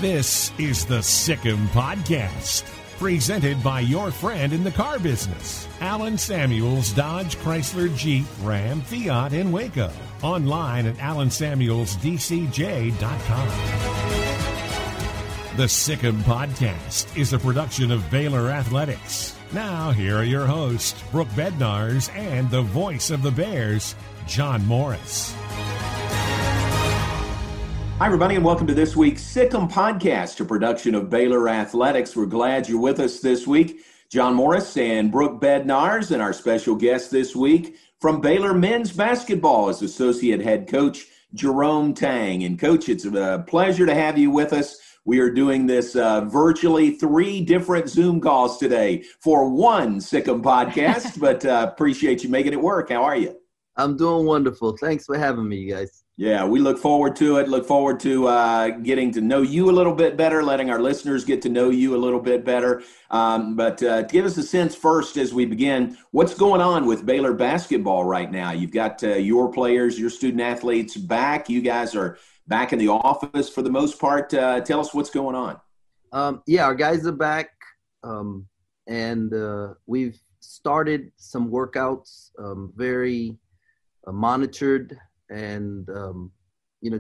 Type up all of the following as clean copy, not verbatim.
This is the Sikkim Podcast, presented by your friend in the car business, Alan Samuels Dodge Chrysler Jeep Ram Fiat in Waco. Online at alansamuelsdcj.com. The Sikkim Podcast is a production of Baylor Athletics. Now, here are your hosts, Brooke Bednarz and the voice of the Bears, John Morris. Hi, everybody, and welcome to this week's Sikkim Podcast, a production of Baylor Athletics. We're glad you're with us this week. John Morris and Brooke Bednarz, and our special guest this week from Baylor men's basketball is Associate Head Coach Jerome Tang. And, Coach, it's a pleasure to have you with us. We are doing this virtually 3 different Zoom calls today for one Sikkim Podcast, but appreciate you making it work. How are you? I'm doing wonderful. Thanks for having me, you guys. Yeah, we look forward to it. Look forward to getting to know you a little bit better, letting our listeners get to know you a little bit better. But give us a sense first as we begin, what's going on with Baylor basketball right now? You've got your players, your student athletes back. You guys are back in the office for the most part. Tell us what's going on. Yeah, our guys are back, and we've started some workouts, very monitored, and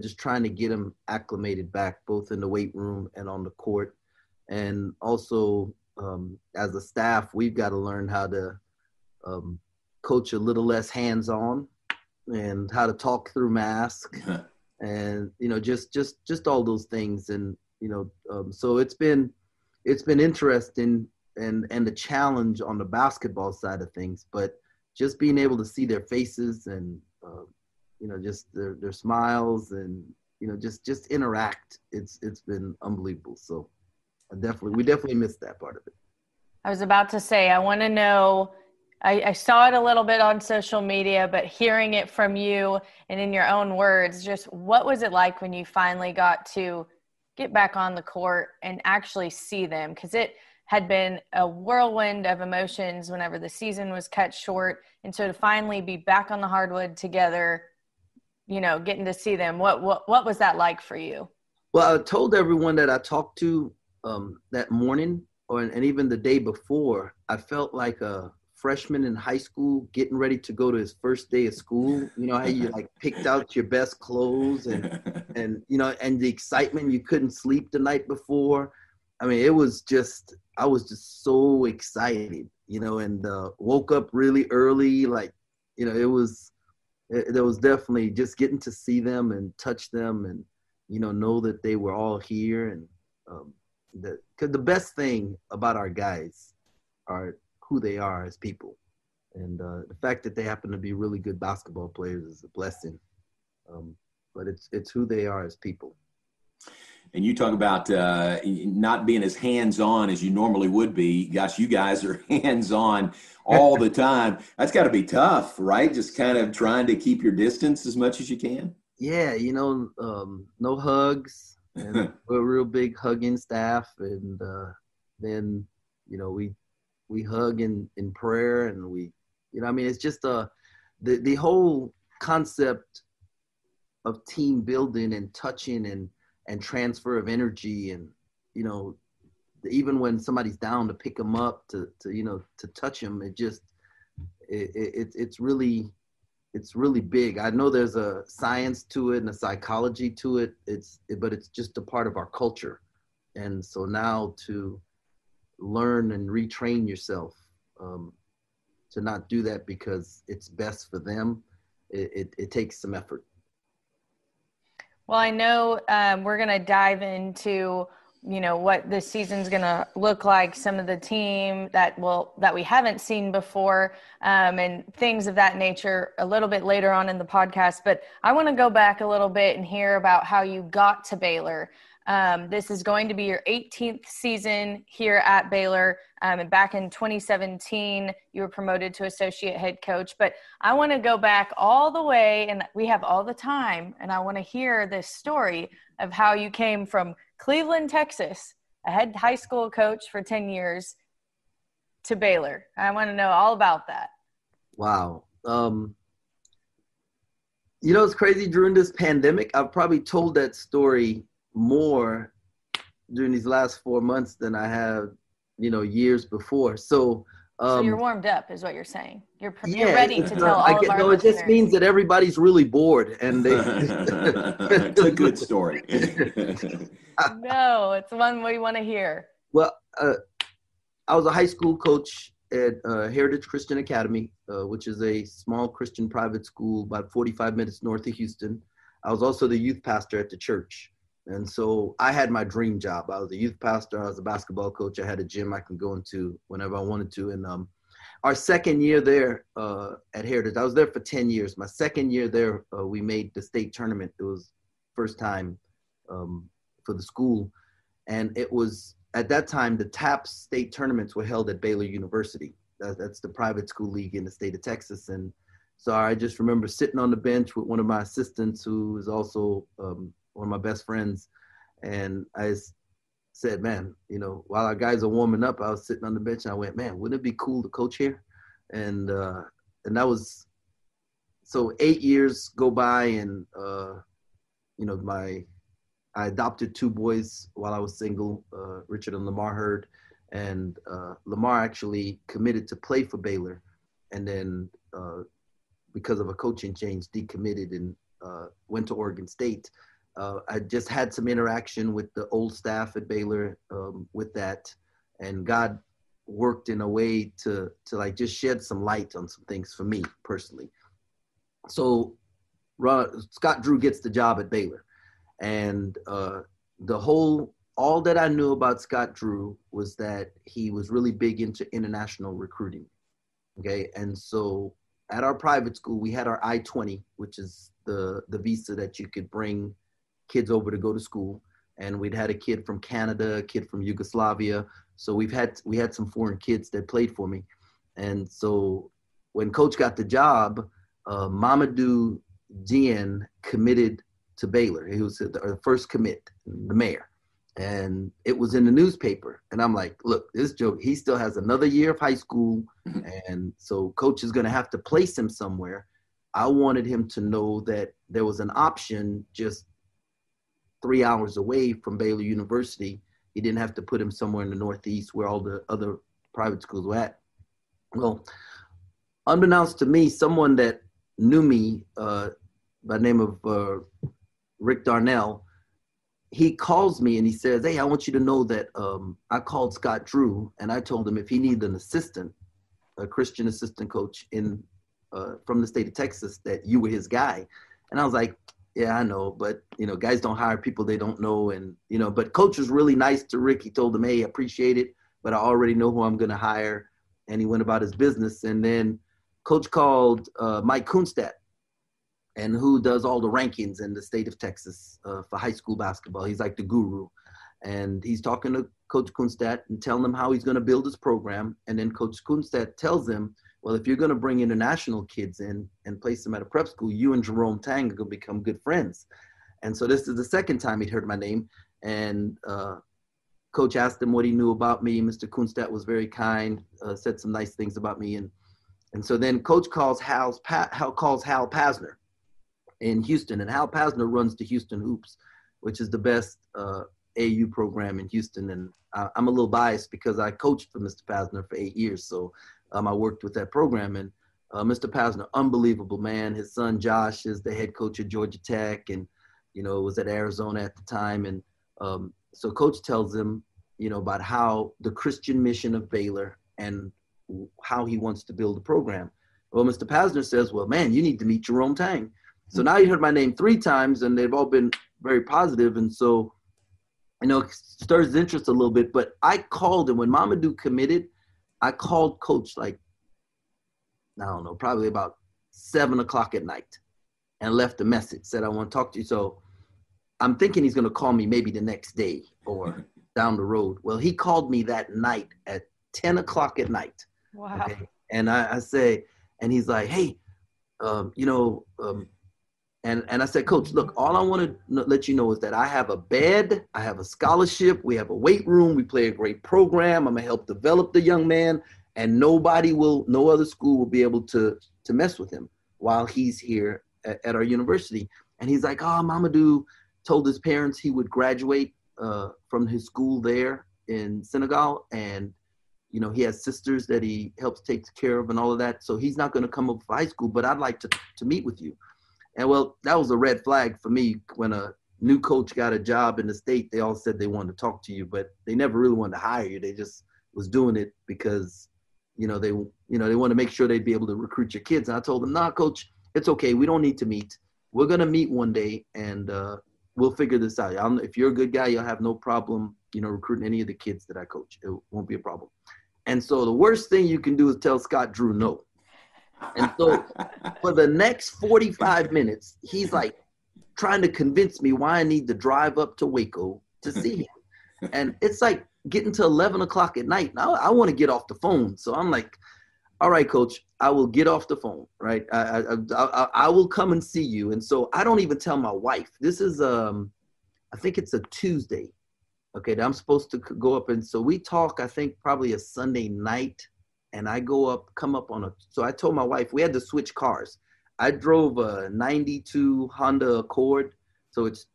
just trying to get them acclimated back, both in the weight room and on the court. And also, as a staff, we've got to learn how to coach a little less hands-on and how to talk through mask and just all those things. And so it's been interesting and the challenge on the basketball side of things, but just being able to see their faces and just their smiles and, just interact. It's been unbelievable. So we definitely missed that part of it. I was about to say, I want to know, I saw it a little bit on social media, but hearing it from you and in your own words, just what was it like when you finally got to get back on the court and actually see them? Because it had been a whirlwind of emotions whenever the season was cut short. And so to finally be back on the hardwood together, getting to see them, what was that like for you? Well, I told everyone that I talked to that morning and even the day before, I felt like a freshman in high school getting ready to go to his first day of school. You know how you picked out your best clothes and the excitement, you couldn't sleep the night before. I mean, I was just so excited, and woke up really early. It was definitely just getting to see them and touch them and, know that they were all here. And because the best thing about our guys are who they are as people. And the fact that they happen to be really good basketball players is a blessing. But it's who they are as people. And you talk about not being as hands-on as you normally would be. Gosh, you guys are hands-on all the time. That's got to be tough, right? Just kind of trying to keep your distance as much as you can. Yeah, no hugs. And we're a real big hugging staff. And then, we hug in prayer. And it's just the whole concept of team building and touching and transfer of energy and, even when somebody's down, to pick them up, to touch them, it's really big. I know there's a science to it and a psychology to it. But it's just a part of our culture. And so now to learn and retrain yourself to not do that because it's best for them, it takes some effort. Well, I know we're going to dive into, what this season's going to look like, some of the team that we haven't seen before, and things of that nature a little bit later on in the podcast. But I want to go back a little bit and hear about how you got to Baylor. This is going to be your 18th season here at Baylor. And back in 2017, you were promoted to associate head coach. But I want to go back all the way, and we have all the time, and I want to hear this story of how you came from Cleveland, Texas, a head high school coach for 10 years, to Baylor. I want to know all about that. Wow. It's crazy. During this pandemic, I've probably told that story more during these last 4 months than I have, years before. So you're warmed up is what you're saying. You're yeah, ready to tell all of our listeners. It just means that everybody's really bored and they it's a good story. No, it's one we want to hear. Well, I was a high school coach at Heritage Christian Academy, which is a small Christian private school about 45 minutes north of Houston. I was also the youth pastor at the church. And so I had my dream job. I was a youth pastor. I was a basketball coach. I had a gym I could go into whenever I wanted to. And our second year there at Heritage, I was there for 10 years. My second year there, we made the state tournament. It was first time for the school. And it was, at that time, the TAPS state tournaments were held at Baylor University. That's the private school league in the state of Texas. And so I just remember sitting on the bench with one of my assistants who is also one of my best friends. And I said, man, while our guys are warming up, I was sitting on the bench and I went, man, wouldn't it be cool to coach here? And that was, so 8 years go by and, I adopted 2 boys while I was single, Richard and Lamar Hurd. And Lamar actually committed to play for Baylor. And then because of a coaching change, decommitted and went to Oregon State. I just had some interaction with the old staff at Baylor with that, and God worked in a way to like just shed some light on some things for me personally. So Scott Drew gets the job at Baylor, and all that I knew about Scott Drew was that he was really big into international recruiting. Okay, and so at our private school we had our I-20, which is the visa that you could bring kids over to go to school, and we'd had a kid from Canada, a kid from Yugoslavia. So we had some foreign kids that played for me. And so when Coach got the job, Mamadou Dieng committed to Baylor. He was the first commit, the mayor, and it was in the newspaper. And I'm like, look, this joke, he still has another year of high school, and so Coach is going to have to place him somewhere. I wanted him to know that there was an option just 3 hours away from Baylor University. He didn't have to put him somewhere in the Northeast where all the other private schools were at. Well, unbeknownst to me, someone that knew me by the name of Rick Darnell, he calls me and he says, hey, I want you to know that I called Scott Drew and I told him if he needed an assistant, a Christian assistant coach from the state of Texas, that you were his guy. And I was like, yeah, I know, but, guys don't hire people they don't know. And, but Coach was really nice to Rick. He told him, hey, I appreciate it, but I already know who I'm going to hire. And he went about his business. And then Coach called Mike Kunstadt, and who does all the rankings in the state of Texas for high school basketball. He's like the guru. And he's talking to Coach Kunstadt and telling him how he's going to build his program. And then Coach Kunstadt tells him, well, if you're going to bring international kids in and place them at a prep school, you and Jerome Tang are going to become good friends. And so this is the second time he'd heard my name. And Coach asked him what he knew about me. Mr. Kunstadt was very kind, said some nice things about me. And so then Coach calls Hal Pasner in Houston. And Hal Pasner runs the Houston Hoops, which is the best AU program in Houston. And I'm a little biased because I coached for Mr. Pasner for 8 years. So I worked with that program, and Mr. Pasner, unbelievable man. His son Josh is the head coach at Georgia Tech, and was at Arizona at the time. And so Coach tells him, about how the Christian mission of Baylor and how he wants to build the program. Well, Mr. Pasner says, well, man, you need to meet Jerome Tang. So now you heard my name 3 times, and they've all been very positive. And so, it stirs his interest a little bit. But I called him when Mamadou committed. I called Coach probably about 7 o'clock at night and left a message, said, I want to talk to you. So I'm thinking he's going to call me maybe the next day or down the road. Well, he called me that night at 10 o'clock at night. Wow. Okay? And I say, and he's like, hey, and I said, Coach, look, all I want to let you know is that I have a bed, I have a scholarship, we have a weight room, we play a great program, I'm going to help develop the young man, and no other school will be able to mess with him while he's here at our university. And he's like, oh, Mamadou told his parents he would graduate from his school there in Senegal, and he has sisters that he helps take care of and all of that. So he's not going to come up for high school, but I'd like to meet with you. And well, that was a red flag for me. When a new coach got a job in the state, they all said they wanted to talk to you, but they never really wanted to hire you. They just was doing it because, they want to make sure they'd be able to recruit your kids. And I told them, nah, coach, it's okay. We don't need to meet. We're going to meet one day, and we'll figure this out. If you're a good guy, you'll have no problem, recruiting any of the kids that I coach. It won't be a problem. And so the worst thing you can do is tell Scott Drew no. And so for the next 45 minutes, he's like trying to convince me why I need to drive up to Waco to see him. And it's like getting to 11 o'clock at night. Now I want to get off the phone. So I'm like, all right, coach, I will get off the phone, right? I will come and see you. And so I don't even tell my wife. This is, I think it's a Tuesday. Okay, I'm supposed to go up. And so we talk, I think probably a Sunday night. And I come up on so I told my wife, we had to switch cars. I drove a 92 Honda Accord. So it's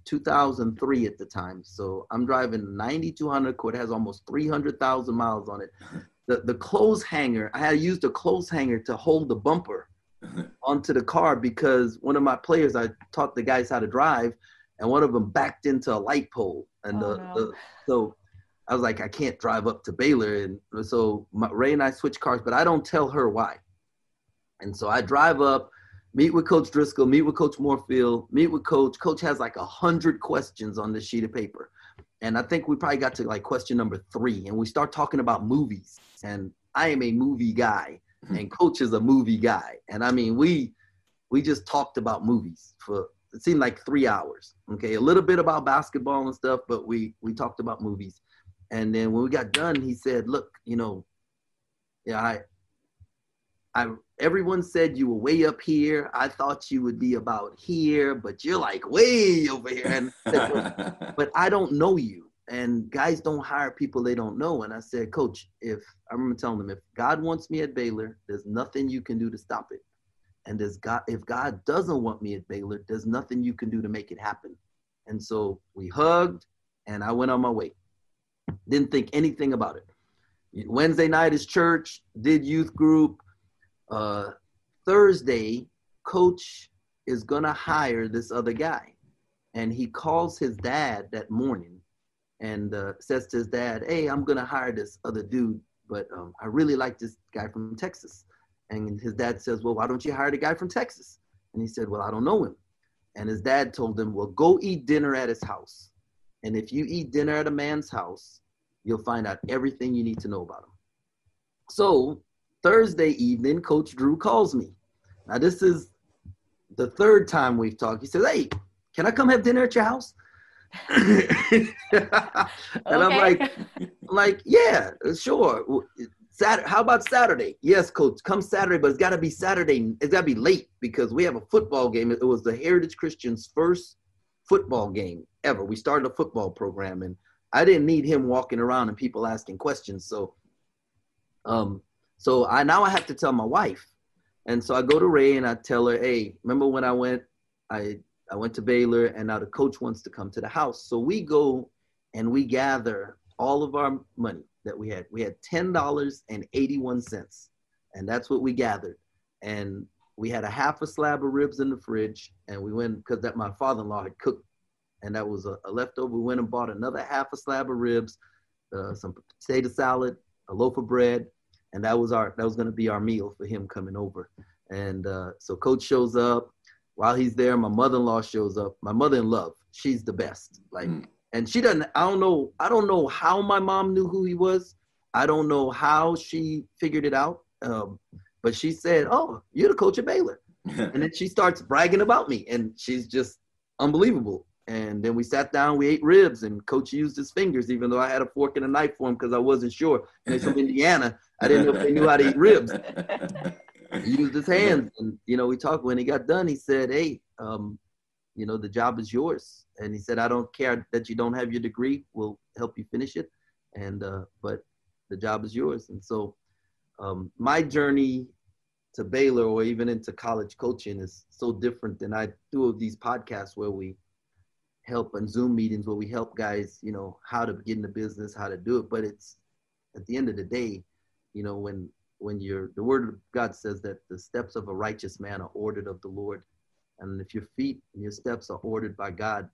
2003 at the time. So I'm driving 92 Honda Accord. It has almost 300,000 miles on it. The clothes hanger, I had used a clothes hanger to hold the bumper onto the car because one of my players, I taught the guys how to drive, and one of them backed into a light pole. And so I was like, I can't drive up to Baylor. And so Ray and I switched cars, but I don't tell her why. And so I drive up, meet with Coach Driscoll, meet with Coach Moorfield, meet with Coach. Coach has like 100 questions on this sheet of paper. And I think we probably got to like question number 3. And we start talking about movies. And I am a movie guy, and Coach is a movie guy. And I mean, we just talked about movies for, it seemed like 3 hours. Okay, a little bit about basketball and stuff, but we talked about movies. And then when we got done, he said, look, everyone said you were way up here. I thought you would be about here, but you're like way over here. And said, but I don't know you. And guys don't hire people they don't know. And I said, Coach, I remember telling him, if God wants me at Baylor, there's nothing you can do to stop it. And if God doesn't want me at Baylor, there's nothing you can do to make it happen. And so we hugged, and I went on my way. Didn't think anything about it. Wednesday night is church, did youth group. Thursday, Coach is going to hire this other guy. And he calls his dad that morning and says to his dad, hey, I'm going to hire this other dude, but I really like this guy from Texas. And his dad says, well, why don't you hire the guy from Texas? And he said, well, I don't know him. And his dad told him, well, go eat dinner at his house. And if you eat dinner at a man's house, you'll find out everything you need to know about him. So Thursday evening, Coach Drew calls me. Now, this is the 3rd time we've talked. He says, hey, can I come have dinner at your house? And I'm like, yeah, sure. Saturday, how about Saturday? Yes, Coach, come Saturday, but it's got to be Saturday. It's got to be late because we have a football game. It was the Heritage Christian's first football game ever. We started a football program, and I didn't need him walking around and people asking questions. So I have to tell my wife. And so I go to Ray and I tell her, hey, remember when I went to Baylor, and now the coach wants to come to the house. So we go and we gather all of our money that we had. We had $10.81, and that's what we gathered. And we had a half a slab of ribs in the fridge, and we went, because that my father-in-law had cooked, and that was a leftover. We went and bought another half a slab of ribs, some potato salad, a loaf of bread, and that was going to be our meal for him coming over. And so Coach shows up. While he's there, my mother-in-law shows up. My mother-in-law, she's the best. And she doesn't. I don't know how my mom knew who he was. I don't know how she figured it out. But she said, "Oh, you're the coach at Baylor," and then she starts bragging about me, and she's just unbelievable. And then we sat down, we ate ribs, and Coach used his fingers, even though I had a fork and a knife for him because I wasn't sure. And he's from Indiana. I didn't know if they knew how to eat ribs. He used his hands, and, we talked. When he got done, he said, hey, the job is yours. And he said, I don't care that you don't have your degree. We'll help you finish it. And but the job is yours. And so my journey to Baylor, or even into college coaching, is so different than I do of these podcasts where we help on Zoom meetings where we help guys, you know, how to get into business, how to do it. But it's at the end of the day, you know, when the word of God says that the steps of a righteous man are ordered of the Lord. And if your feet and your steps are ordered by God,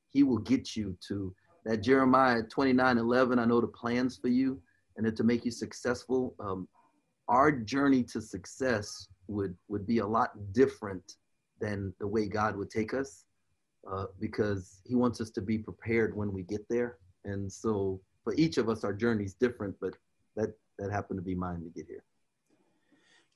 he will get you to that Jeremiah 29:11. I know the plans for you and to make you successful. Our journey to success would be a lot different than the way God would take us, because he wants us to be prepared when we get there. And so for each of us, our journey is different, but that happened to be mine to get here.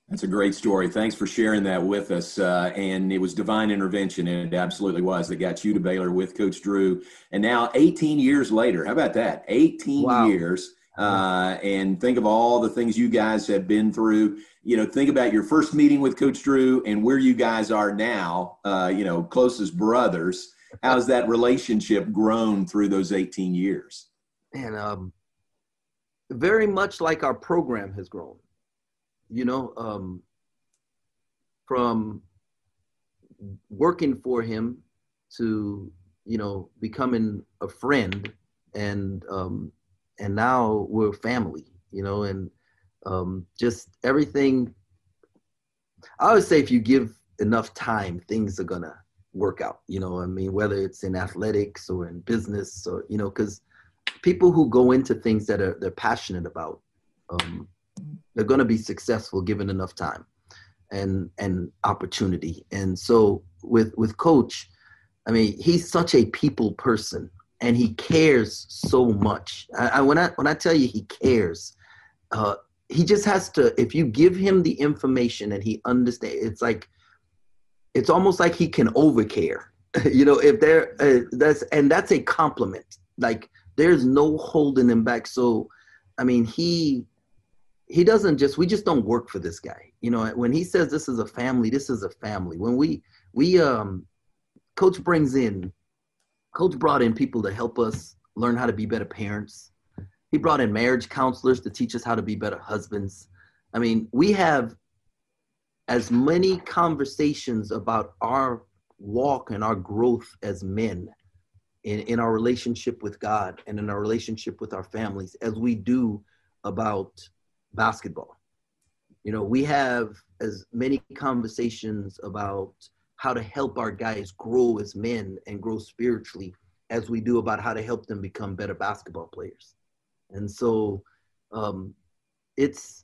That's a great story. Thanks for sharing that with us. And it was divine intervention, and it absolutely was, that got you to Baylor with Coach Drew. And now 18 years later, how about that? 18 Wow. years. And think of all the things you guys have been through. You know, think about your first meeting with Coach Drew and where you guys are now, you know, closest brothers. How's that relationship grown through those 18 years? And very much like our program has grown, you know, from working for him to, you know, becoming a friend, and now we're family, you know, and just everything. I always say if you give enough time, things are gonna work out, you know. I mean, whether it's in athletics or in business, or, you know, because people who go into things that they're passionate about, they're going to be successful given enough time and opportunity. And so with Coach, I mean, he's such a people person, and he cares so much. When I tell you he cares, he just has to. If you give him the information and he understands, it's almost like he can overcare. You know, if that's a compliment. Like, there's no holding him back. So, I mean, he doesn't just, we just don't work for this guy. You know, when he says this is a family, this is a family. When Coach brought in people to help us learn how to be better parents. He brought in marriage counselors to teach us how to be better husbands. I mean, we have as many conversations about our walk and our growth as men in our relationship with God and in our relationship with our families as we do about basketball. You know, we have as many conversations about how to help our guys grow as men and grow spiritually as we do about how to help them become better basketball players. And so it's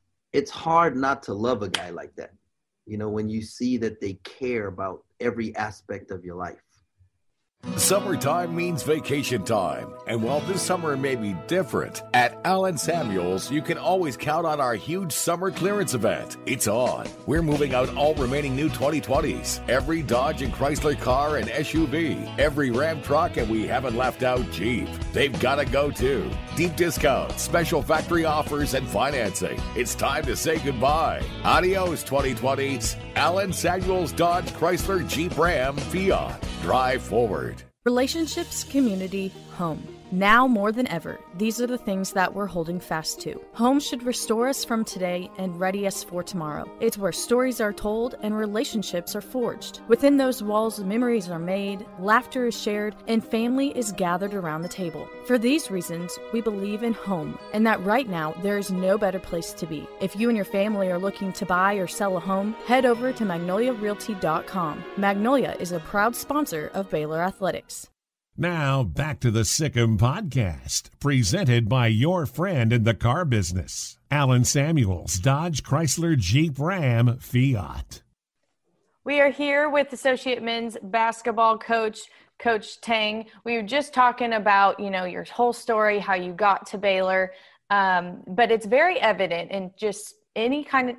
hard not to love a guy like that, you know, when you see that they care about every aspect of your life. Summertime means vacation time. And while this summer may be different, at Allen Samuels, you can always count on our huge summer clearance event. It's on. We're moving out all remaining new 2020s, every Dodge and Chrysler car and SUV, every Ram truck, and we haven't left out Jeep. They've got to go too. Deep discounts, special factory offers, and financing. It's time to say goodbye. Adios, 2020s. Allen Samuels Dodge, Chrysler, Jeep, Ram, Fiat. Drive forward. Relationships, community, home. Now more than ever, these are the things that we're holding fast to. Home should restore us from today and ready us for tomorrow. It's where stories are told and relationships are forged. Within those walls, memories are made, laughter is shared, and family is gathered around the table. For these reasons, we believe in home, and that right now, there is no better place to be. If you and your family are looking to buy or sell a home, head over to MagnoliaRealty.com. Magnolia is a proud sponsor of Baylor Athletics. Now, back to the Sikkim Podcast, presented by your friend in the car business, Allen Samuels, Dodge, Chrysler, Jeep, Ram, Fiat. We are here with Associate Men's Basketball Coach, Coach Tang. We were just talking about, you know, your whole story, how you got to Baylor, but it's very evident in just anytime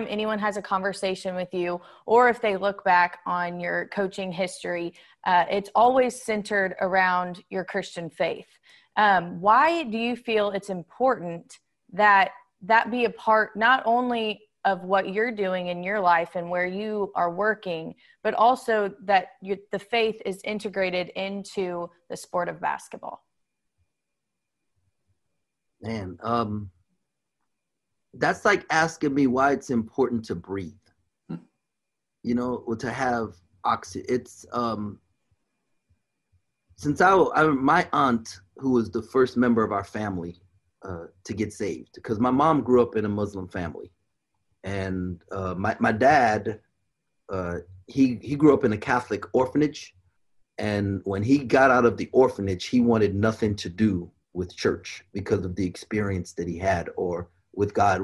anyone has a conversation with you, or if they look back on your coaching history, it's always centered around your Christian faith. Why do you feel it's important that be a part not only of what you're doing in your life and where you are working, but also that the faith is integrated into the sport of basketball? Man, that's like asking me why it's important to breathe, you know, or to have oxygen. It's, since my aunt, who was the first member of our family to get saved, because my mom grew up in a Muslim family, and my dad, he grew up in a Catholic orphanage, and when he got out of the orphanage, he wanted nothing to do with church because of the experience that he had, or with God,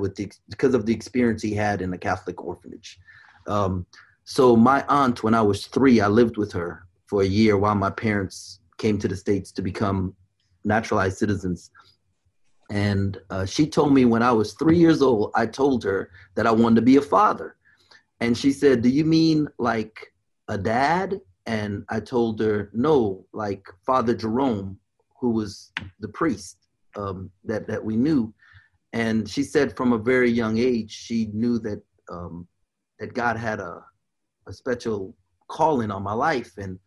because of the experience he had in a Catholic orphanage. So my aunt, when I was 3, I lived with her for a year while my parents came to the States to become naturalized citizens. And she told me when I was 3 years old, I told her that I wanted to be a father. And she said, "Do you mean like a dad?" And I told her, "No, like Father Jerome, who was the priest that we knew." And she said from a very young age, she knew that that God had a special calling on my life. And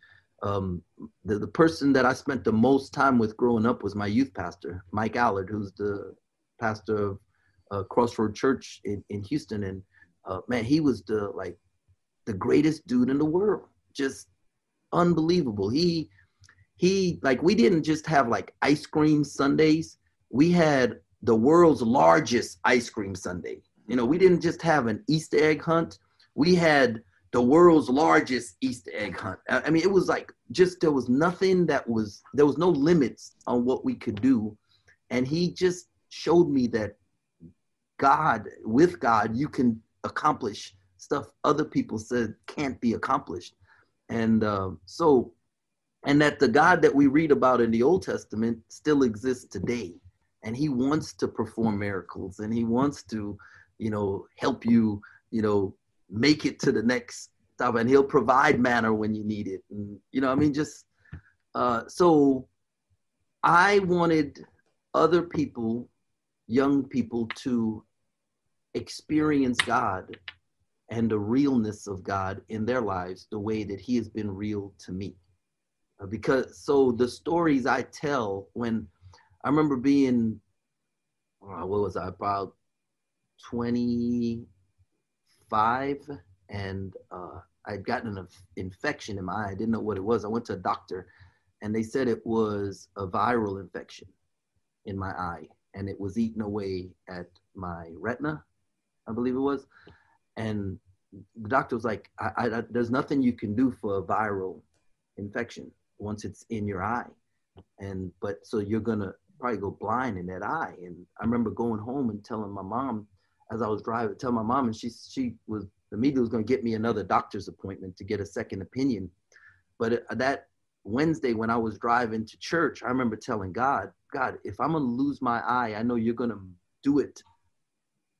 the person that I spent the most time with growing up was my youth pastor, Mike Allard, who's the pastor of Crossroad Church in Houston. And man, he was the greatest dude in the world, just unbelievable. He like, we didn't just have like ice cream Sundays. We had the world's largest ice cream Sunday. You know, we didn't just have an Easter egg hunt. We had the world's largest Easter egg hunt. I mean, it was like, just, there was no limits on what we could do. And he just showed me that with God, you can accomplish stuff other people said can't be accomplished. And and that the God that we read about in the Old Testament still exists today. And he wants to perform miracles, and he wants to, help you, make it to the next stop, and he'll provide manna when you need it. And, so I wanted other people, young people, to experience God and the realness of God in their lives the way that he has been real to me. So the stories I tell, when I remember being, what was I, about 25, and I'd gotten an infection in my eye. I didn't know what it was. I went to a doctor, and they said it was a viral infection in my eye, and it was eating away at my retina, I believe it was. And the doctor was like, there's nothing you can do for a viral infection once it's in your eye. But so you're going to probably go blind in that eye. And I remember going home and telling my mom, as I was driving, telling my mom, and she was immediately going to get me another doctor's appointment to get a second opinion. But that Wednesday when I was driving to church, I remember telling God, if I'm going to lose my eye, I know you're going to do it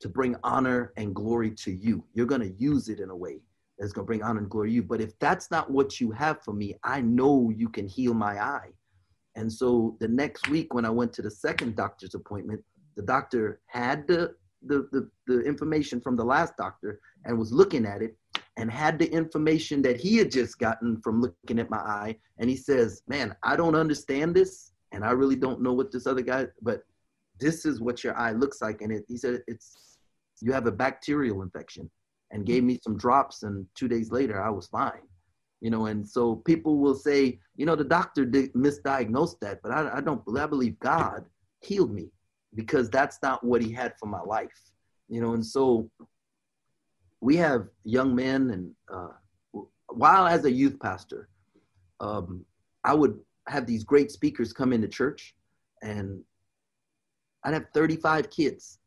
to bring honor and glory to you. You're going to use it in a way that's going to bring honor and glory to you. But if that's not what you have for me, I know you can heal my eye. And so the next week when I went to the second doctor's appointment, the doctor had the information from the last doctor and was looking at it, and had the information that he had just gotten from looking at my eye. And he says, "Man, I don't understand this, and I really don't know what this other guy, but this is what your eye looks like." And he said, you have a bacterial infection, and gave me some drops. And 2 days later, I was fine. And so people will say, the doctor misdiagnosed that, but I believe God healed me, because that's not what he had for my life. And so we have young men, and while as a youth pastor, I would have these great speakers come into church, and I'd have 35 kids.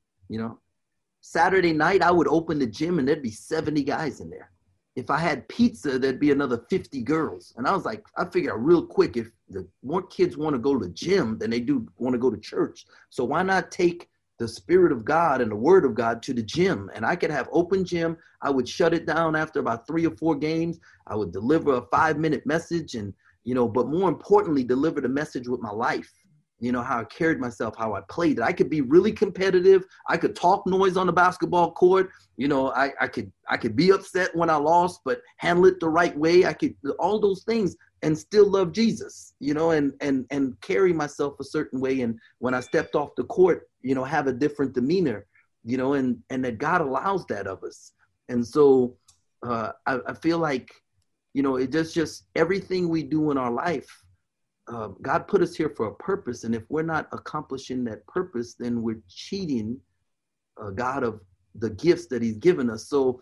Saturday night, I would open the gym, and there'd be 70 guys in there. If I had pizza, there'd be another 50 girls. And I was like, I figured out real quick, if the more kids want to go to the gym than they do want to go to church. So why not take the Spirit of God and the Word of God to the gym? And I could have open gym. I would shut it down after about 3 or 4 games. I would deliver a 5-minute message, and, but more importantly, deliver the message with my life. How I carried myself, how I played it. I could be really competitive. I could talk noise on the basketball court. I could be upset when I lost, but handle it the right way. I could all those things and still love Jesus, and carry myself a certain way. And when I stepped off the court, have a different demeanor, and that God allows that of us. And so I feel like, it's just everything we do in our life God put us here for a purpose. And if we're not accomplishing that purpose, then we're cheating God of the gifts that he's given us. So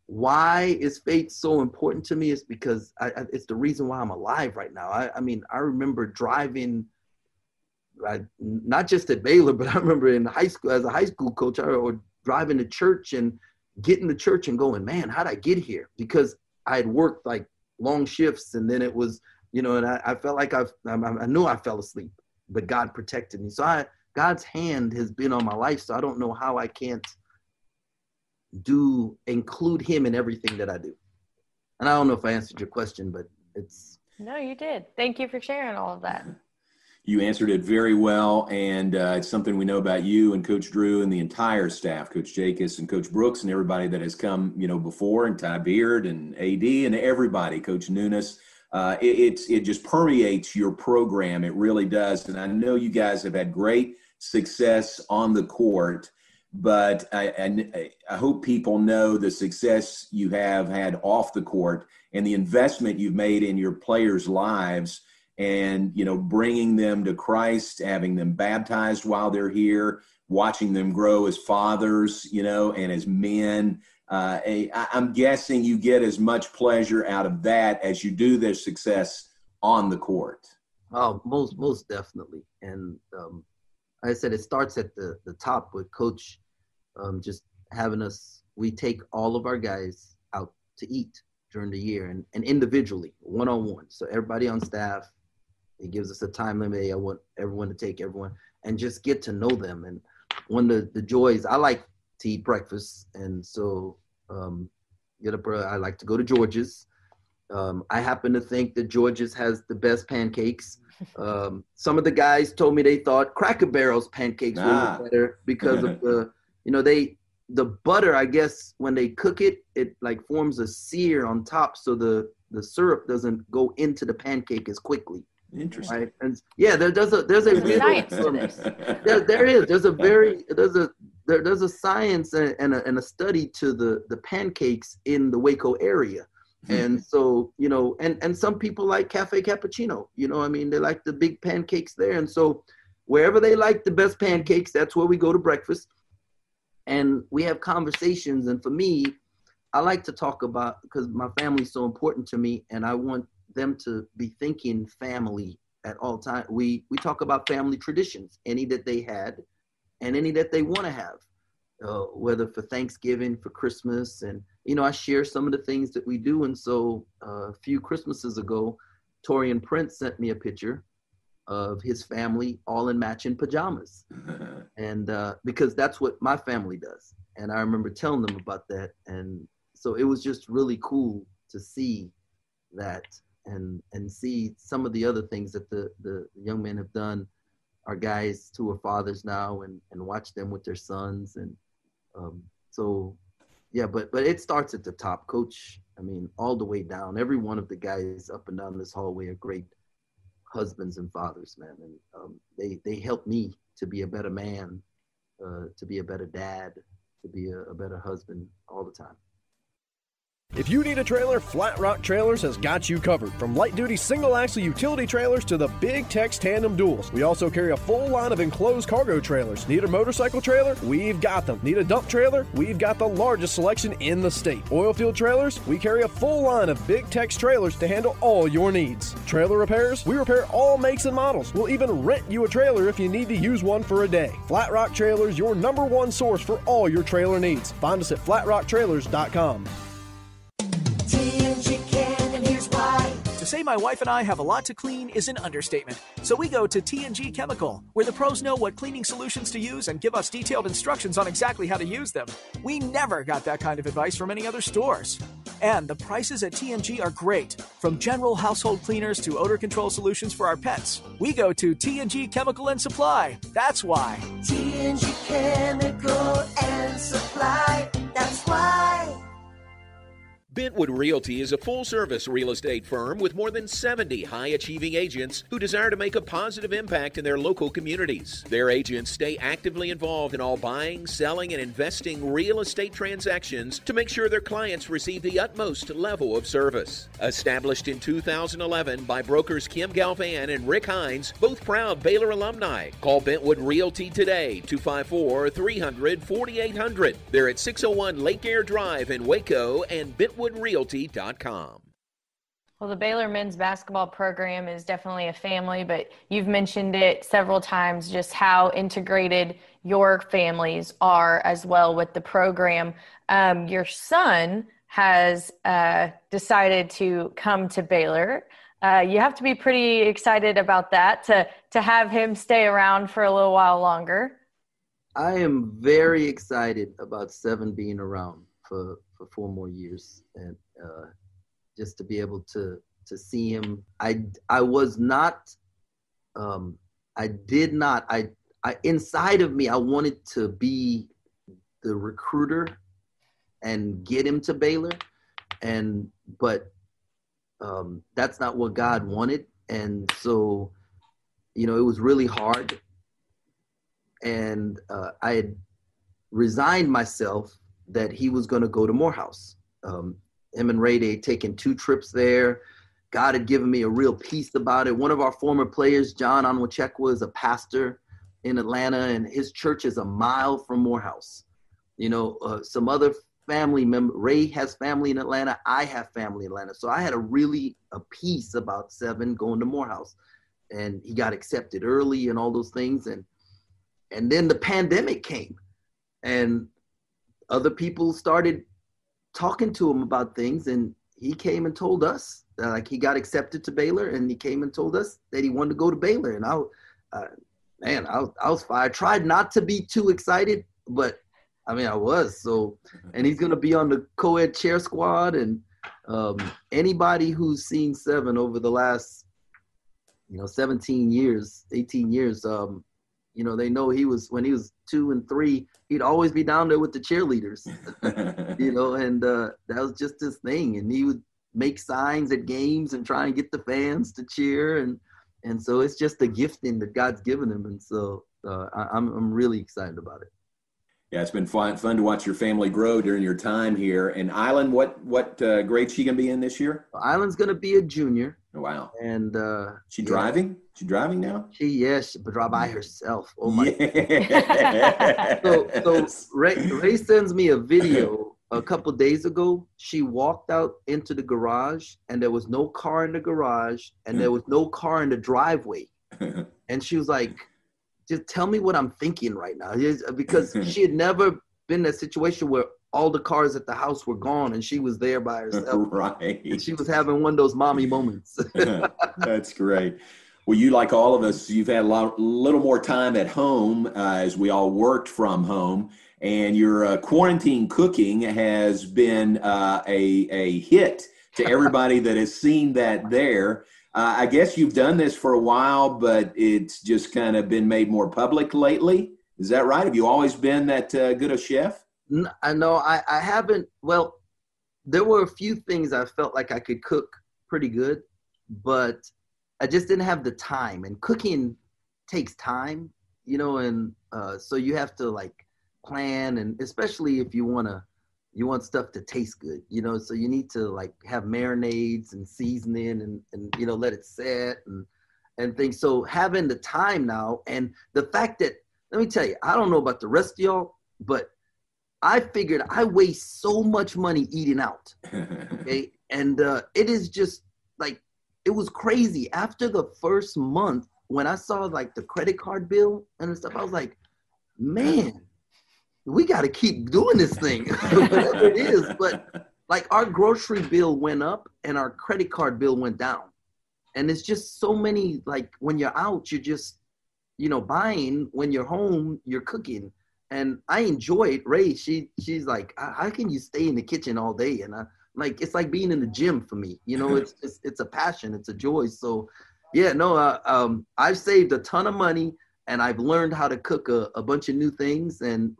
why is faith so important to me is because it's the reason why I'm alive right now. I mean, I remember driving, not just at Baylor, but I remember in high school, as a high school coach, or driving to church and getting to church and going, man, how'd I get here? Because I had worked like long shifts, and then it was, and I felt like I knew I fell asleep, but God protected me. So God's hand has been on my life, so I don't know how I can't include him in everything that I do. And I don't know if I answered your question, but it's. No, you did. Thank you for sharing all of that. You answered it very well, and it's something we know about you and Coach Drew and the entire staff, Coach Jacobs and Coach Brooks and everybody that has come, before, and Ty Beard and AD and everybody, Coach Nunes. It just permeates your program. It really does. And I know you guys have had great success on the court, but I hope people know the success you have had off the court and the investment you've made in your players' lives, and, bringing them to Christ, having them baptized while they're here, watching them grow as fathers, and as men. I'm guessing you get as much pleasure out of that as you do their success on the court. Oh, most definitely. And like I said, it starts at the top with Coach just having us. We take all of our guys out to eat during the year, and individually, one-on-one. So everybody on staff, he gives us a time limit. Hey, I want everyone to take everyone and just get to know them. And one of the joys, I like to eat breakfast. And so I like to go to George's. I happen to think that George's has the best pancakes. Some of the guys told me they thought Cracker Barrel's pancakes were better because of the butter, I guess, when they cook it, it like forms a sear on top. So the syrup doesn't go into the pancake as quickly. Interesting. Right? And yeah, there's a science to this. There is. There's a science and a study to the pancakes in the Waco area. And so, and some people like cafe cappuccino, they like the big pancakes there. And so wherever they like the best pancakes, that's where we go to breakfast. And we have conversations. And for me, I like to talk about, because my family is so important to me, and I want them to be thinking family at all times. We talk about family traditions, any that they had and any that they want to have, whether for Thanksgiving, for Christmas. And, I share some of the things that we do. And so a few Christmases ago, Torian Prince sent me a picture of his family all in matching pajamas. And because that's what my family does. And I remember telling them about that. And so it was just really cool to see that and see some of the other things that the young men have done. Our guys who are fathers now, and watch them with their sons. And so, yeah, but it starts at the top, Coach. I mean, all the way down. Every one of the guys up and down this hallway are great husbands and fathers, man. And they help me to be a better man, to be a better dad, to be a better husband all the time. If you need a trailer, Flat Rock Trailers has got you covered. From light-duty single-axle utility trailers to the Big Tex tandem duals. We also carry a full line of enclosed cargo trailers. Need a motorcycle trailer? We've got them. Need a dump trailer? We've got the largest selection in the state. Oilfield trailers? We carry a full line of Big Tex trailers to handle all your needs. Trailer repairs? We repair all makes and models. We'll even rent you a trailer if you need to use one for a day. Flat Rock Trailers, your #1 source for all your trailer needs. Find us at flatrocktrailers.com. T&G can, and here's why. To say my wife and I have a lot to clean is an understatement. So we go to T&G Chemical, where the pros know what cleaning solutions to use and give us detailed instructions on exactly how to use them. We never got that kind of advice from any other stores. And the prices at T&G are great. From general household cleaners to odor control solutions for our pets. We go to T&G Chemical and Supply. That's why. T&G Chemical and Supply. That's why. Bentwood Realty is a full-service real estate firm with more than 70 high-achieving agents who desire to make a positive impact in their local communities. Their agents stay actively involved in all buying, selling, and investing real estate transactions to make sure their clients receive the utmost level of service. Established in 2011 by brokers Kim Galvan and Rick Hines, both proud Baylor alumni. Call Bentwood Realty today, 254-300-4800. They're at 601 Lake Air Drive in Waco and BentwoodRealty.com. Well, the Baylor men's basketball program is definitely a family, but you've mentioned it several times, just how integrated your families are as well with the program. Your son has decided to come to Baylor. You have to be pretty excited about that, to have him stay around for a little while longer. I am very excited about Seven being around for 4 more years, and just to be able to see him. I inside of me, I wanted to be the recruiter and get him to Baylor, but that's not what God wanted. And so, it was really hard. And I had resigned myself that he was going to go to Morehouse. Him and Ray, they had taken 2 trips there. God had given me a real peace about it. One of our former players, John Onwuchekwa, is a pastor in Atlanta, and his church is a mile from Morehouse. Some other family member, Ray has family in Atlanta. I have family in Atlanta. So I had a peace about Seven going to Morehouse. And he got accepted early and all those things. And then the pandemic came, and other people started talking to him about things, and he came and told us that he got accepted to Baylor, and he came and told us that he wanted to go to Baylor. And I was fine. I tried not to be too excited, but I was. So, and he's going to be on the co-ed chair squad, and anybody who's seen Seven over the last 17 years, 18 years, they know when he was 2 and 3, he'd always be down there with the cheerleaders, and that was just his thing. And he would make signs at games and try and get the fans to cheer. And so it's just a gifting that God's given him. And so I'm really excited about it. Yeah, it's been fun to watch your family grow during your time here. And Island, what grade she going to be in this year? Island's going to be a junior. Oh, wow. And she driving? She driving now? She drive by herself. Oh my! Yeah. So Ray sends me a video a couple days ago. She walked out into the garage, and there was no car in the garage, and there was no car in the driveway. And she was like, "Just tell me what I'm thinking right now," because she had never been in a situation where all the cars at the house were gone and she was there by herself. Right. And she was having one of those mommy moments. That's great. Well, you, like all of us, you've had a little more time at home as we all worked from home, and your quarantine cooking has been a hit to everybody that has seen that there. I guess you've done this for a while, but it's just kind of been made more public lately. Is that right? Have you always been that good a chef? I know I haven't. Well, there were a few things I felt like I could cook pretty good, but I just didn't have the time. And cooking takes time, and so you have to plan, and especially if you want stuff to taste good, so you need to have marinades and seasoning and let it set and things. So having the time now, and the fact that, let me tell you, I don't know about the rest of y'all, but I figured I waste so much money eating out. Okay. And it is just it was crazy. After the first month, when I saw the credit card bill and stuff, I was like, man, we got to keep doing this thing, whatever it is. But our grocery bill went up and our credit card bill went down. And it's just so many, when you're out, you're just, buying. When you're home, you're cooking. And I enjoy it. Ray, she's like, how can you stay in the kitchen all day? And it's like being in the gym for me. It's a passion. It's a joy. So, yeah, no, I've saved a ton of money, and I've learned how to cook a bunch of new things and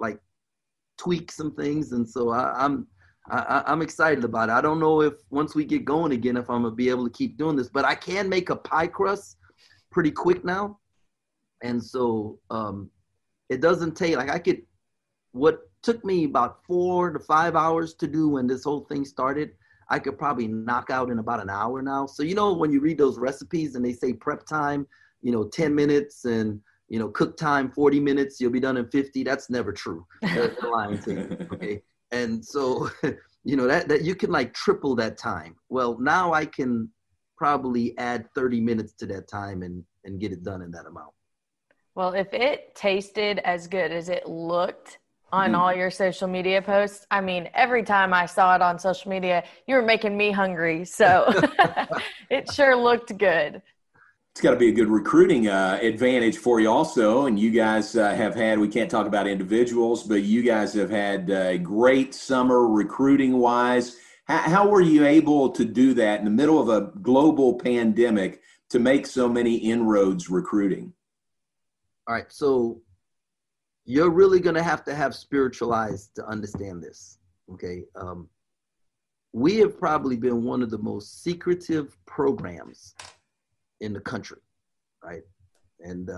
tweak some things. And so I'm I'm excited about it. I don't know if once we get going again, if I'm going to be able to keep doing this, but I can make a pie crust pretty quick now. And so it doesn't take, like what took me about 4 to 5 hours to do when this whole thing started, I could probably knock out in about an hour now. So, when you read those recipes and they say prep time, 10 minutes and, cook time, 40 minutes, you'll be done in 50. That's never true. They're lying to you, okay? And so, that you can like triple that time. Well, now I can probably add 30 minutes to that time and get it done in that amount. Well, if it tasted as good as it looked on all your social media posts, I mean, every time I saw it on social media, you were making me hungry. So it sure looked good. It's got to be a good recruiting advantage for you also. And you guys have had, we can't talk about individuals, but you guys have had a great summer recruiting-wise. How were you able to do that in the middle of a global pandemic to make so many inroads recruiting? All right, so you're really going to have spiritual eyes to understand this, okay? We have probably been one of the most secretive programs in the country, right? And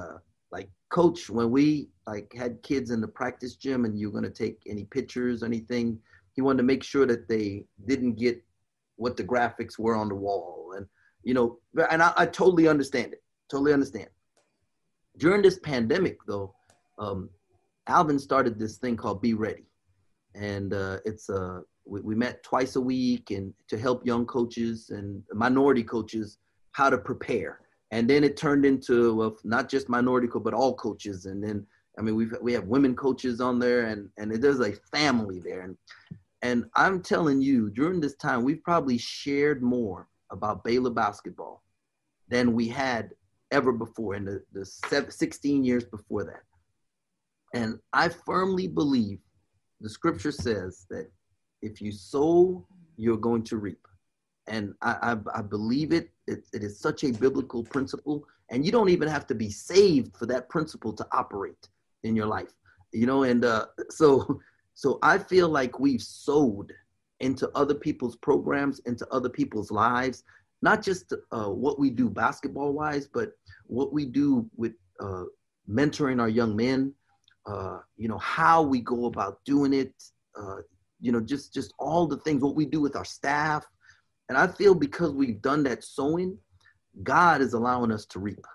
like Coach, when we had kids in the practice gym and you're going to take any pictures or anything, he wanted to make sure that they didn't get what the graphics were on the wall. And, and I totally understand it, totally understand. During this pandemic though, Alvin started this thing called Be Ready. And we met twice a week and to help young coaches and minority coaches how to prepare. And then it turned into not just minority coach, but all coaches. And then, we have women coaches on there and there's a family there. And I'm telling you, during this time, we've probably shared more about Baylor basketball than we had ever before in the 16 years before that. And I firmly believe the scripture says that if you sow, you're going to reap. And I believe it. It is such a biblical principle. And you don't even have to be saved for that principle to operate in your life. So I feel like we've sowed into other people's programs, into other people's lives, not just what we do basketball-wise, but what we do with mentoring our young men, how we go about doing it, just all the things, what we do with our staff. And I feel because we've done that sowing, God is allowing us to reap.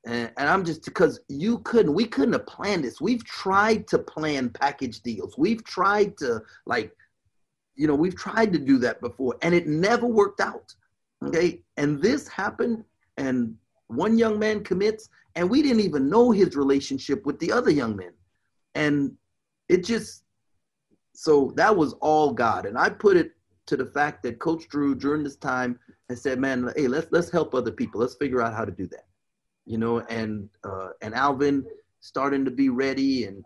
And I'm just, because we couldn't have planned this. We've tried to plan package deals. We've tried to we've tried to do that before and it never worked out. Okay. And this happened and one young man commits and we didn't even know his relationship with the other young men. And so that was all God. And I put it to the fact that Coach Drew during this time has said, man, hey, let's help other people. Let's figure out how to do that. And Alvin starting to be ready and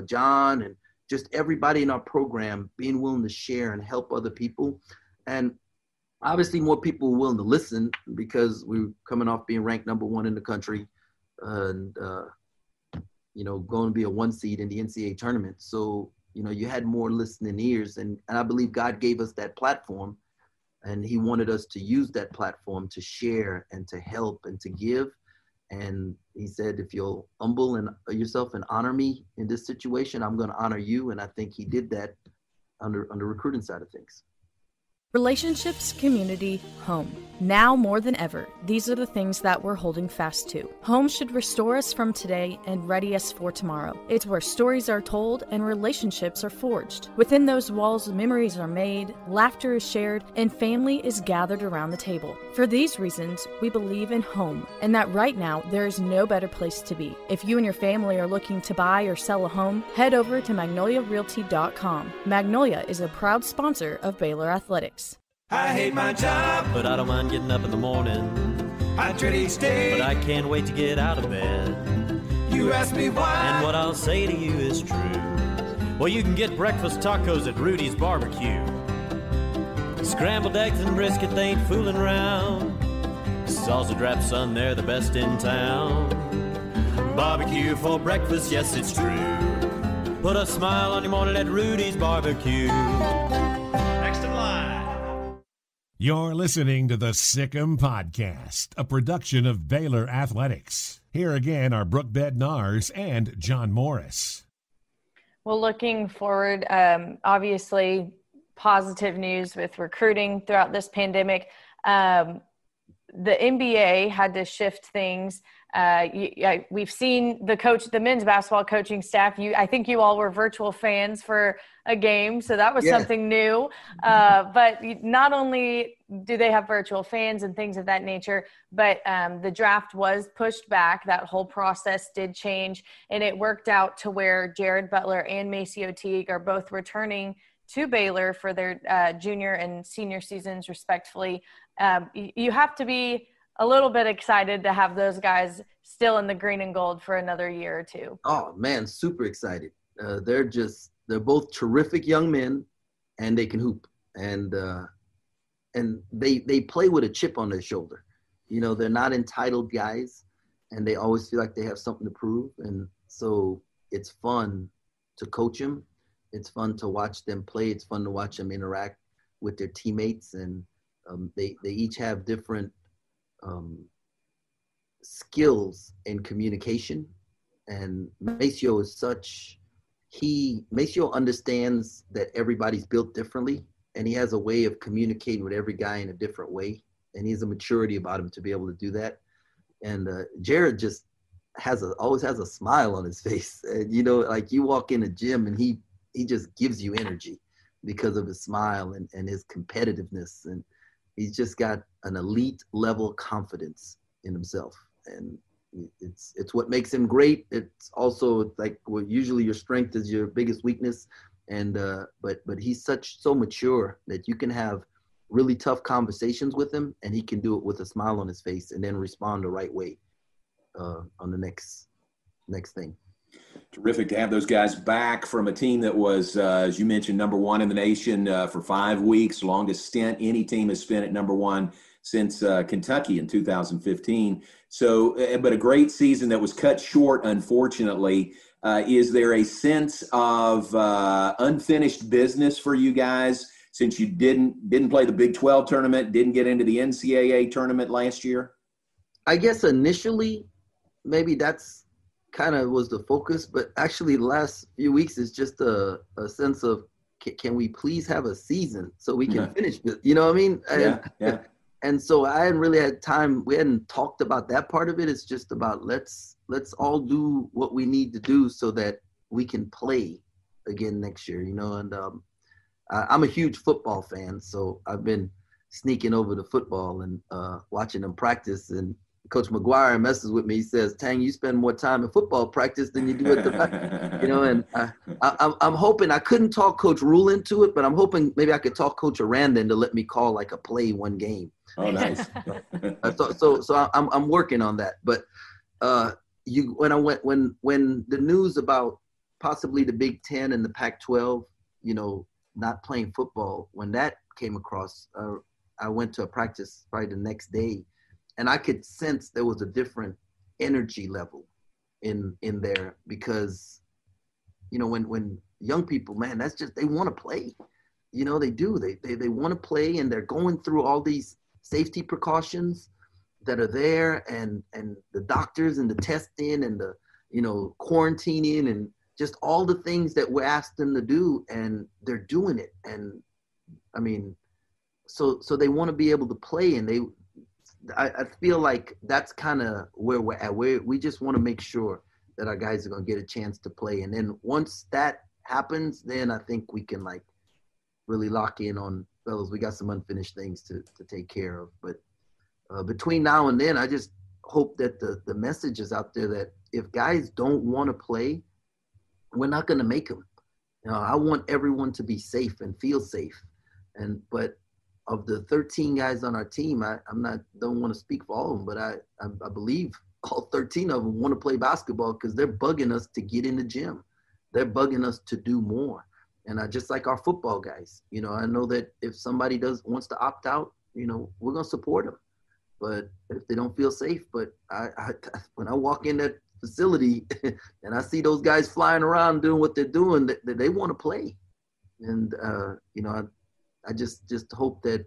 John and just everybody in our program being willing to share and help other people. And obviously more people were willing to listen because we were coming off being ranked #1 in the country and, going to be a 1 seed in the NCAA tournament. So, you had more listening ears and I believe God gave us that platform and he wanted us to use that platform to share and to help and to give. And he said, if you'll humble yourself and honor me in this situation, I'm going to honor you. And I think he did that on the recruiting side of things. Relationships, community, home. Now more than ever, these are the things that we're holding fast to. Home should restore us from today and ready us for tomorrow. It's where stories are told and relationships are forged. Within those walls, memories are made, laughter is shared, and family is gathered around the table. For these reasons, we believe in home, and that right now, there is no better place to be. If you and your family are looking to buy or sell a home, head over to MagnoliaRealty.com. Magnolia is a proud sponsor of Baylor Athletics. I hate my job, but I don't mind getting up in the morning. I dread each day, but I can't wait to get out of bed. You ask me why, and what I'll say to you is true. Well, you can get breakfast tacos at Rudy's Barbecue. Scrambled eggs and brisket, they ain't fooling around. Salsa drap, son, they're the best in town. Barbecue for breakfast, yes, it's true. Put a smile on your morning at Rudy's Barbecue. Next You're listening to the Sick'em Podcast, a production of Baylor Athletics. Here again are Brooke Bednarz and John Morris. Well, looking forward, obviously positive news with recruiting throughout this pandemic. The NBA had to shift things. We've seen the men's basketball coaching staff. I think you all were virtual fans for a game, so that was something new. But not only do they have virtual fans and things of that nature, but the draft was pushed back. That whole process did change, and it worked out to where Jared Butler and Maceo Teague are both returning to Baylor for their junior and senior seasons, respectively. You have to be a little bit excited to have those guys still in the green and gold for another year or two. Oh man, super excited. They're both terrific young men, and they can hoop, and they play with a chip on their shoulder. You know, they're not entitled guys, and they always feel like they have something to prove. And so it's fun to coach them. It's fun to watch them play. It's fun to watch them interact with their teammates, and they each have different skills in communication. And Maceo understands that everybody's built differently, and he has a way of communicating with every guy in a different way, and he has a maturity about him to be able to do that. And Jared just always has a smile on his face. And, you know, like you walk in a gym and he just gives you energy because of his smile and his competitiveness. And he's just got an elite level confidence in himself. And it's what makes him great. It's also like, well, usually your strength is your biggest weakness. And, but he's so mature that you can have really tough conversations with him, and he can do it with a smile on his face and then respond the right way on the next thing. Terrific to have those guys back from a team that was, as you mentioned, number one in the nation for 5 weeks, longest stint any team has spent at number one since Kentucky in 2015. So, but a great season that was cut short, unfortunately. Is there a sense of unfinished business for you guys since you didn't play the Big 12 tournament, didn't get into the NCAA tournament last year? I guess initially, maybe that's kind of was the focus, but actually the last few weeks is just a sense of, can we please have a season so we can finish it? You know what I mean? Yeah. And so I hadn't really had time. We hadn't talked about that part of it. It's just about let's all do what we need to do so that we can play again next year, you know. And I'm a huge football fan, so I've been sneaking over to football and watching them practice. And Coach McGuire messes with me. He says, "Tang, you spend more time in football practice than you do at the you know." And I'm hoping, I couldn't talk Coach Rule into it, but I'm hoping maybe I could talk Coach Aranda to let me call like a play one game. Oh, nice. So I'm working on that. But when the news about possibly the Big Ten and the Pac-12, you know, not playing football, when that came across, I went to a practice probably the next day, and I could sense there was a different energy level in there, because, you know, when young people, man, that's just, they want to play. You know, they do. They want to play, and they're going through all these safety precautions that are there, and the doctors and the testing and the, you know, quarantining and just all the things that we're asked them to do, and they're doing it. And I mean, so they want to be able to play, and I feel like that's kind of where we're at. We just want to make sure that our guys are going to get a chance to play. And then once that happens, then I think we can like really lock in on, fellas, we got some unfinished things to take care of. But between now and then, I just hope that the message is out there that if guys don't want to play, we're not going to make them. You know, I want everyone to be safe and feel safe. But of the 13 guys on our team, don't want to speak for all of them, but I believe all 13 of them want to play basketball because they're bugging us to get in the gym. They're bugging us to do more. And just like our football guys, you know, I know that if somebody wants to opt out, you know, we're going to support them. But if they don't feel safe, but when I walk in that facility and I see those guys flying around doing what they're doing, they want to play. And, you know, I just hope that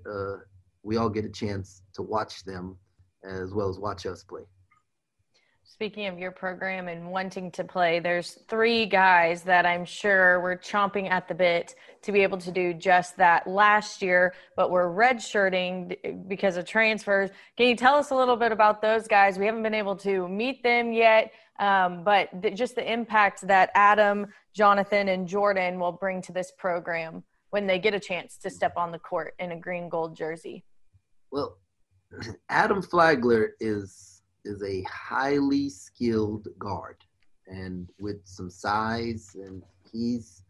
we all get a chance to watch them as well as watch us play. Speaking of your program and wanting to play, there's 3 guys that I'm sure were chomping at the bit to be able to do just that last year, but we're redshirting because of transfers. Can you tell us a little bit about those guys? We haven't been able to meet them yet, but just the impact that Adam, Jonathan, and Jordan will bring to this program when they get a chance to step on the court in a green gold jersey. Well, Adam Flagler is a highly skilled guard and with some size, and he's,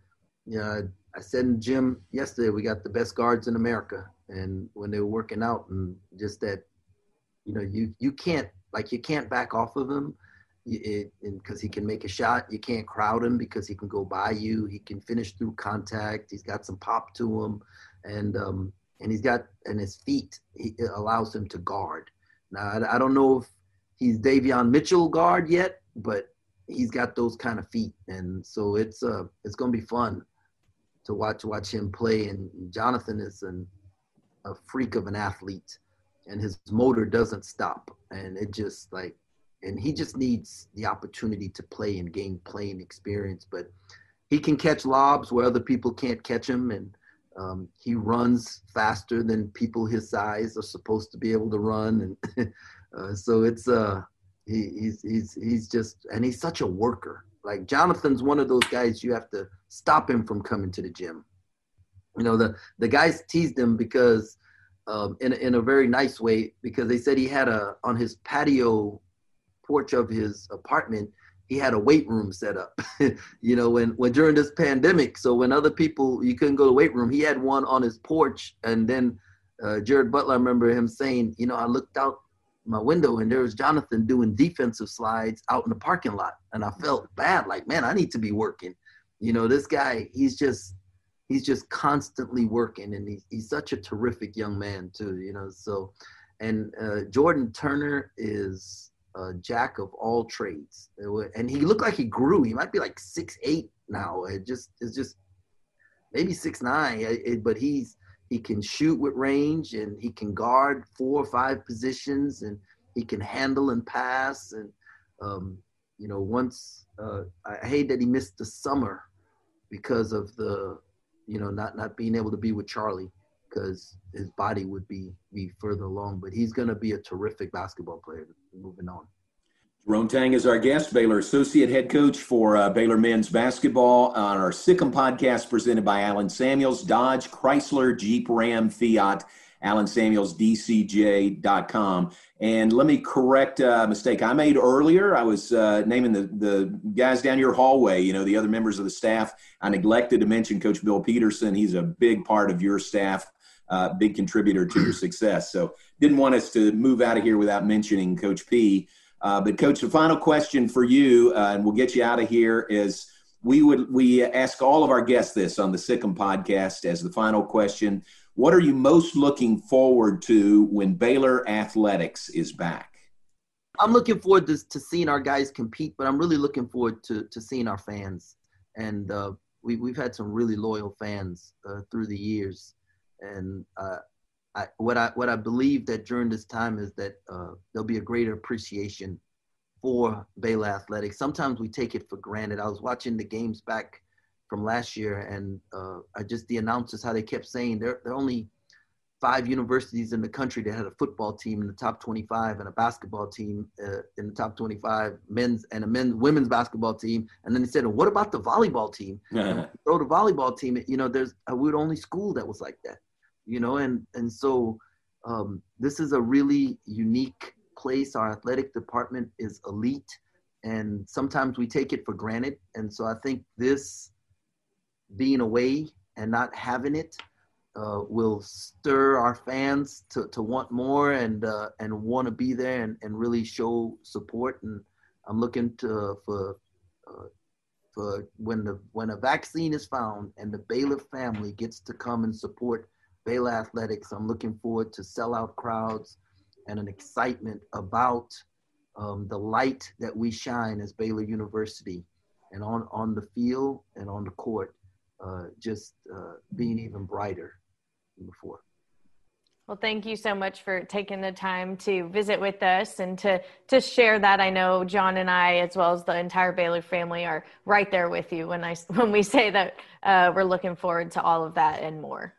I said in the gym yesterday, we got the best guards in America. And when they were working out, and just that, you can't back off of him because he can make a shot. You can't crowd him because he can go by you. He can finish through contact. He's got some pop to him, and his feet, it allows him to guard. Now, I don't know if he's Davion Mitchell guard yet, but he's got those kind of feet. And so it's going to be fun to watch him play. And Jonathan is a freak of an athlete, and his motor doesn't stop. And and he just needs the opportunity to play and gain playing experience. But he can catch lobs where other people can't catch him. And he runs faster than people his size are supposed to be able to run. And so it's he's just, and he's such a worker. Like, Jonathan's one of those guys you have to stop him from coming to the gym. The guys teased him because in a very nice way, because they said he had on his patio porch of his apartment, he had a weight room set up, when during this pandemic. So when other people, you couldn't go to the weight room, he had one on his porch. And then Jared Butler, I remember him saying, I looked out my window and there was Jonathan doing defensive slides out in the parking lot. And I felt bad, like, man, I need to be working. This guy, he's just constantly working, and he's such a terrific young man too, so. And Jordan Turner is a jack of all trades, and he looked like he grew. He might be like 6'8" now. It's just maybe 6'9", but he can shoot with range, and he can guard 4 or 5 positions, and he can handle and pass. And once I hate that he missed the summer because of the not being able to be with Charlie, because his body would be further along. But he's going to be a terrific basketball player moving on. Jerome Tang is our guest, Baylor Associate Head Coach for Baylor Men's Basketball, on our Sikkim podcast presented by Allen Samuels, Dodge, Chrysler, Jeep, Ram, Fiat, Allen Samuels, DCJ.com. And let me correct a mistake I made earlier. I was naming the guys down your hallway, the other members of the staff. I neglected to mention Coach Bill Peterson. He's a big part of your staff, big contributor to your success. So didn't want us to move out of here without mentioning Coach P. But Coach, the final question for you, and we'll get you out of here, is we ask all of our guests this on the Sikkim podcast as the final question. What are you most looking forward to when Baylor athletics is back? I'm looking forward to seeing our guys compete, but I'm really looking forward to seeing our fans. And we've had some really loyal fans through the years. And what I believe that during this time is that there'll be a greater appreciation for Baylor athletics. Sometimes we take it for granted. I was watching the games back from last year, and the announcers, how they kept saying there are only 5 universities in the country that had a football team in the top 25 and a basketball team in the top 25, men's and a women's basketball team. And then they said, well, what about the volleyball team? Throw the volleyball we're the only school that was like that, and so this is a really unique place. Our athletic department is elite, and sometimes we take it for granted. And so I think this being away and not having it will stir our fans to want more and want to be there and really show support. And I'm looking for when a vaccine is found and the Baylor family gets to come and support Baylor athletics, I'm looking forward to sellout crowds and an excitement about the light that we shine as Baylor University, and on the field and on the court, being even brighter than before. Well, thank you so much for taking the time to visit with us and to share that. I know John and I, as well as the entire Baylor family, are right there with you when we say that we're looking forward to all of that and more.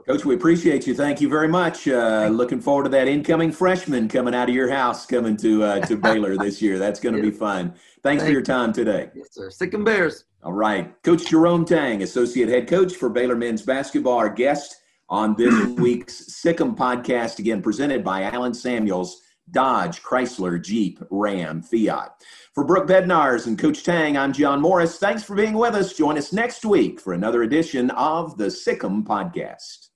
Coach, we appreciate you. Thank you very much. Looking forward to that incoming freshman coming out of your house, coming to Baylor this year. That's going to be fun. Thanks for your time today. Yes, sir. Sick and Bears. All right. Coach Jerome Tang, Associate Head Coach for Baylor Men's Basketball, our guest on this week's Sick'em podcast, again presented by Allen Samuels, Dodge, Chrysler, Jeep, Ram, Fiat. For Brooke Bednarz and Coach Tang, I'm John Morris. Thanks for being with us. Join us next week for another edition of the Sick'em podcast.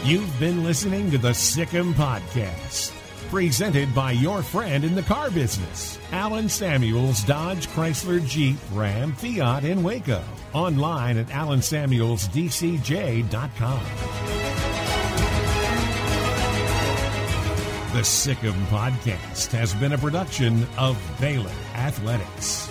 You've been listening to the Sick'em podcast, presented by your friend in the car business, Allen Samuels, Dodge, Chrysler, Jeep, Ram, Fiat in Waco. Online at AllenSamuelsDCJ.com. The Sick'em podcast has been a production of Baylor Athletics.